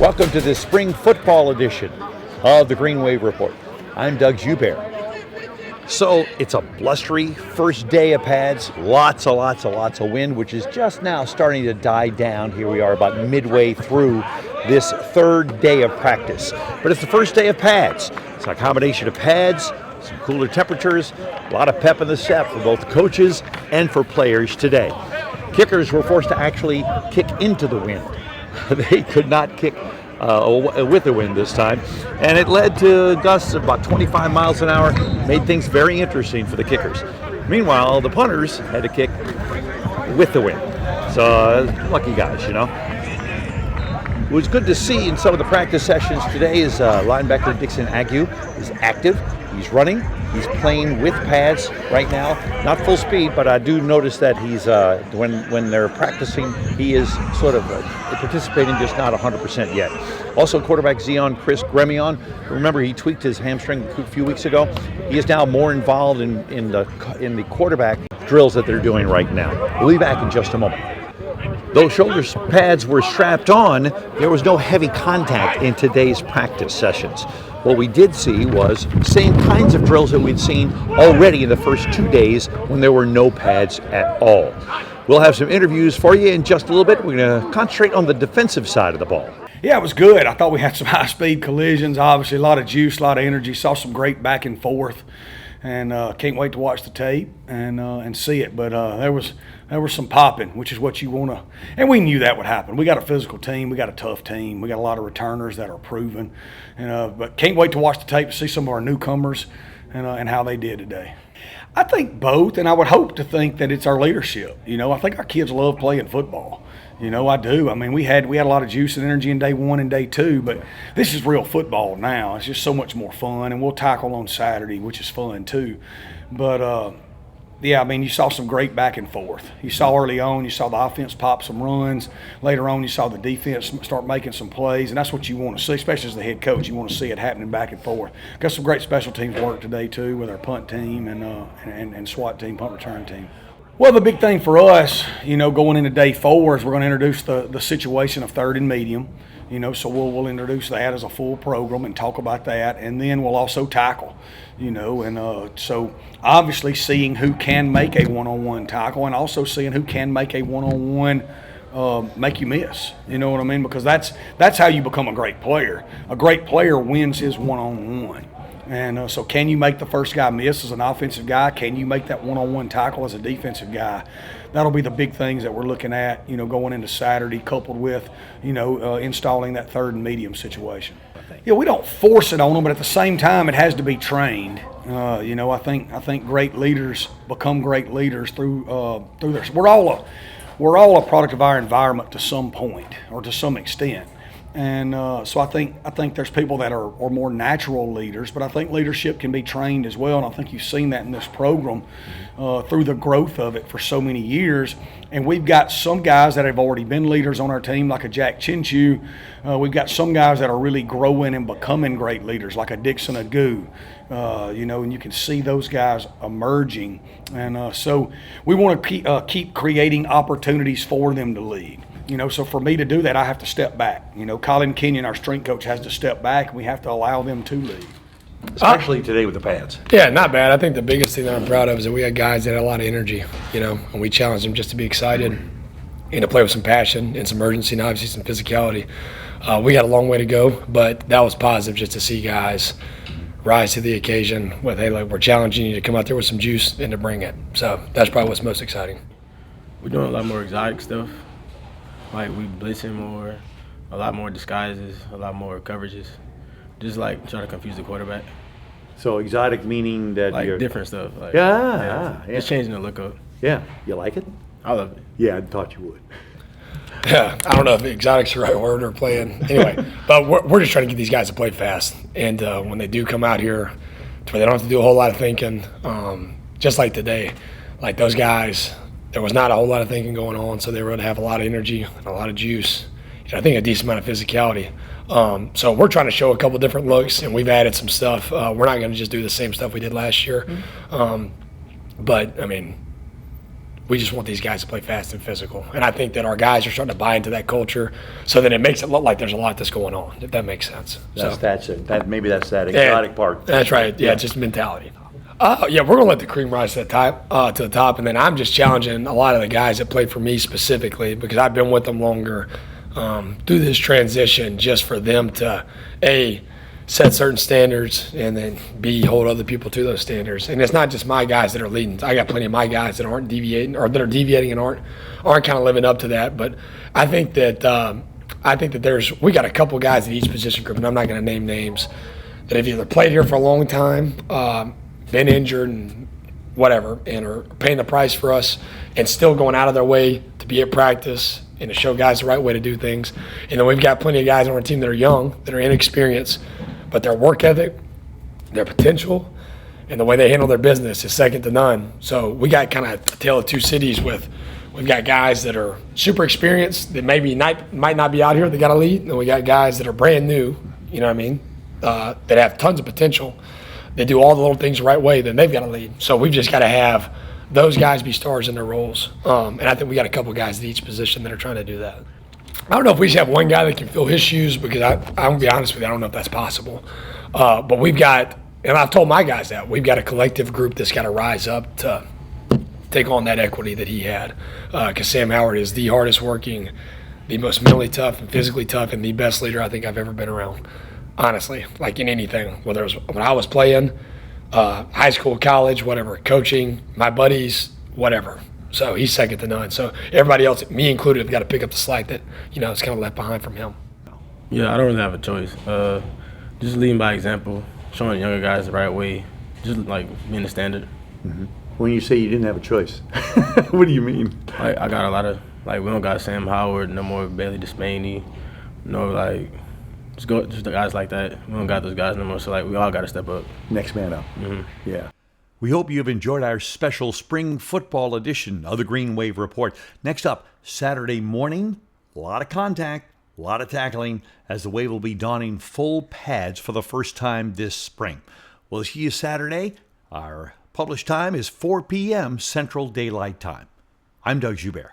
Welcome to the spring football edition of the Green Wave Report. I'm Doug Joubert. So it's a blustery first day of pads, lots of wind, which is just now starting to die down. Here we are about midway through this third day of practice. But it's the first day of pads. It's a combination of pads, some cooler temperatures, a lot of pep in the step for both coaches and for players today. Kickers were forced to actually kick into the wind. They could not kick with the wind this time, and it led to gusts of about 25 miles an hour, made things very interesting for the kickers. Meanwhile, the punters had to kick with the wind. So lucky guys, you know. It was good to see in some of the practice sessions today is linebacker Dixon Ague is active. He's running. He's playing with pads right now. Not full speed, but I do notice that he's when they're practicing, he is sort of participating, just not 100% yet. Also, quarterback Chris Gremion. Remember, he tweaked his hamstring a few weeks ago. He is now more involved in the quarterback drills that they're doing right now. We'll be back in just a moment. Though shoulder pads were strapped on, there was no heavy contact in today's practice sessions. What we did see was the same kinds of drills that we'd seen already in the first 2 days when there were no pads at all. We'll have some interviews for you in just a little bit. We're going to concentrate on the defensive side of the ball. Yeah, it was good. I thought we had some high-speed collisions, obviously a lot of juice, a lot of energy, saw some great back and forth, and can't wait to watch the tape and see it. But there was some popping, which is what you want to, and we knew that would happen. We got a physical team, we got a tough team, we got a lot of returners that are proven, but can't wait to watch the tape to see some of our newcomers and how they did today. I think both, and I would hope to think that it's our leadership. You know, I think our kids love playing football. You know, I do. I mean, we had a lot of juice and energy in day one and day two, but this is real football now. It's just so much more fun, and we'll tackle on Saturday, which is fun too. But yeah, I mean, you saw some great back and forth. You saw early on, you saw the offense pop some runs. Later on, you saw the defense start making some plays, and that's what you want to see, especially as the head coach. You want to see it happening back and forth. Got some great special teams work today too with our punt team and SWAT team, punt return team. Well, the big thing for us, you know, going into day 4 is we're going to introduce the situation of third and medium. You know, so we'll introduce that as a full program and talk about that, and then we'll also tackle, you know, and so obviously seeing who can make a one-on-one tackle and also seeing who can make a one-on-one make you miss. You know what I mean? Because that's how you become a great player. A great player wins his one-on-one. And so can you make the first guy miss as an offensive guy? Can you make that one-on-one tackle as a defensive guy? That'll be the big things that we're looking at, you know, going into Saturday, coupled with, you know, installing that third and medium situation. Yeah, we don't force it on them, but at the same time, it has to be trained. You know, I think great leaders become great leaders through their. We're all a product of our environment to some point or to some extent. And so I think there's people that are more natural leaders, but I think leadership can be trained as well. And I think you've seen that in this program through the growth of it for so many years. And we've got some guys that have already been leaders on our team, like a Jack Chinchu. We've got some guys that are really growing and becoming great leaders, like a Dixon Ague. You know, and you can see those guys emerging. And so we want to keep creating opportunities for them to lead. You know, so for me to do that, I have to step back. You know, Colin Kenyon, our strength coach, has to step back, and we have to allow them to lead. Especially today with the pads. Yeah, not bad. I think the biggest thing that I'm proud of is that we had guys that had a lot of energy, you know, and we challenged them just to be excited and to play with some passion and some urgency and obviously some physicality. We got a long way to go, but that was positive just to see guys rise to the occasion with, hey, like, we're challenging you to come out there with some juice and to bring it. So that's probably what's most exciting. We're doing a lot more exotic stuff. Like, we blitzing more, a lot more disguises, a lot more coverages. Just like trying to confuse the quarterback. So exotic meaning that like you're different stuff. Like, yeah. Just changing the look up. Yeah, you like it? I love it. Yeah, I thought you would. Yeah, I don't know if exotic's the right word or playing. Anyway, but we're just trying to get these guys to play fast. And when they do come out here, to where they don't have to do a whole lot of thinking, just like today, like those guys, there was not a whole lot of thinking going on, so they were going to have a lot of energy and a lot of juice, and I think a decent amount of physicality. So we're trying to show a couple different looks, and we've added some stuff. We're not going to just do the same stuff we did last year. But, I mean, we just want these guys to play fast and physical. And I think that our guys are starting to buy into that culture, so that it makes it look like there's a lot that's going on, if that makes sense. That's it. Maybe that's that exotic part. That's right. Yeah, just mentality. Yeah, we're gonna let the cream rise to the top, and then I'm just challenging a lot of the guys that played for me specifically, because I've been with them longer, through this transition, just for them to set certain standards, and then B, hold other people to those standards. And it's not just my guys that are leading. I got plenty of my guys that aren't deviating, or that are deviating and aren't kind of living up to that. But I think that we got a couple guys in each position group, and I'm not going to name names, that have either played here for a long time, been injured and whatever, and are paying the price for us, and still going out of their way to be at practice and to show guys the right way to do things. And then we've got plenty of guys on our team that are young, that are inexperienced, but their work ethic, their potential, and the way they handle their business is second to none. So we got kind of a tale of two cities we've got guys that are super experienced that maybe might not be out here, they got to lead, and we got guys that are brand new, you know what I mean, that have tons of potential. They do all the little things the right way, then they've got to lead. So we've just got to have those guys be stars in their roles. And I think we got a couple guys at each position that are trying to do that. I don't know if we just have one guy that can fill his shoes, because I'm going to be honest with you, I don't know if that's possible. But we've got, and I've told my guys that, we've got a collective group that's got to rise up to take on that equity that he had. Because Sam Howard is the hardest working, the most mentally tough and physically tough, and the best leader I think I've ever been around. Honestly, like in anything, whether it was when I was playing, high school, college, whatever, coaching, my buddies, whatever. So he's second to none. So everybody else, me included, have got to pick up the slack that, it's kind of left behind from him. Yeah, I don't really have a choice. Just leading by example, showing younger guys the right way, just like being the standard. Mm-hmm. When you say you didn't have a choice, what do you mean? Like, I got a lot of, we don't got Sam Howard, no more Bailey Despaney, just the guys like that. We don't got those guys no more, so we all got to step up. Next man up. Mm-hmm. Yeah. We hope you've enjoyed our special spring football edition of the Green Wave Report. Next up, Saturday morning, a lot of contact, a lot of tackling, as the Wave will be donning full pads for the first time this spring. We'll see you Saturday. Our published time is 4 p.m. Central Daylight Time. I'm Doug Joubert.